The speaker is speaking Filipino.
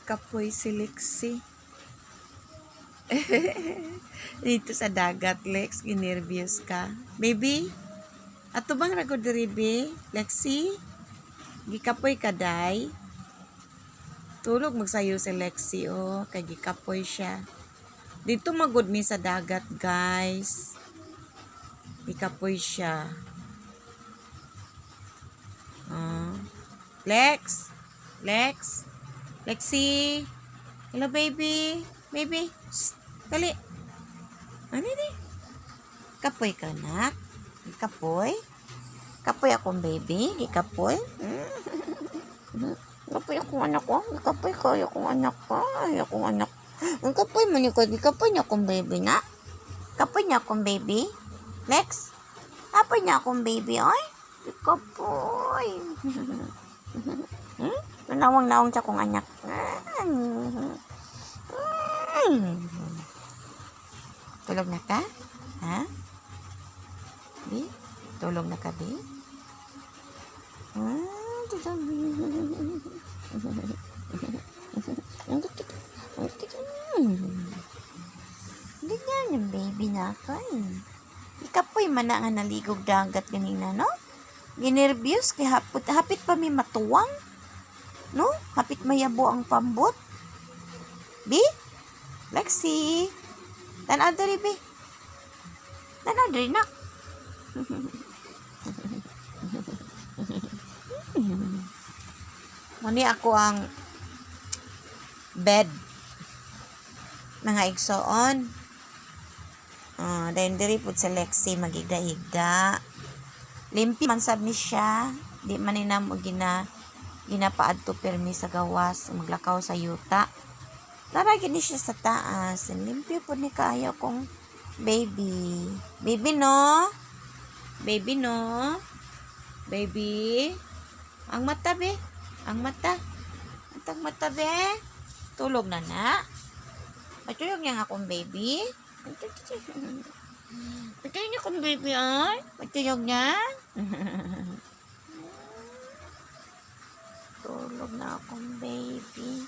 Kapoy si Lexi. Dito sa dagat, Lex, ginervyos ka. Baby, ato bang ragod diribe? Lexi, gikapoy ka, day? Tulog magsayo si Lexi, oh. Kay gikapoy siya. Dito magod mi sa dagat, guys. Gikapoy siya. Lex, Lex, Lexi. Hello, baby. Baby, shh, dali. Ano ni? Kapoy ka, nak? Kapoy? Kapoy akong baby? Kapoy? Kapoy akong anak ko? Kapoy ko, akong anak ko. Ay, akong anak. Ang kapoy mo ni ko. Kapoy niya akong baby, na? Kapoy niya akong baby? Lex? Kapoy niya akong baby, ay? Kapoy. Nawang-nawang sa akong anak. Tulog na ka? Ha? Bi? Tulog na ka, Bi? Ganyan yung baby na ka eh. Ikapoy man na nga naligog dagat ganina, no? Ginervyos, kay hapit pa may matuwang. No? Hapit mayabo ang pambot. Bi? Lexi? Tanaw dari, Bi. Tanaw dari, nak. Muni ako ang bed. Mga igsoon. Dahil diri po sa Lexi, magigda-igda. Limpi man sab ni siya. Di man na mo ginapaad to permi sa gawas. Maglakaw sa yuta. Laragin ni siya sa taas. Limpyo po ni kaya kong baby. Baby, no? Baby, no? Baby? Ang mata, be? Ang mata? Ang mata, be? Tulog na na? Matulog niya akong baby? Matulog niya akong baby, ay? Matulog niya? Tulog na akong baby.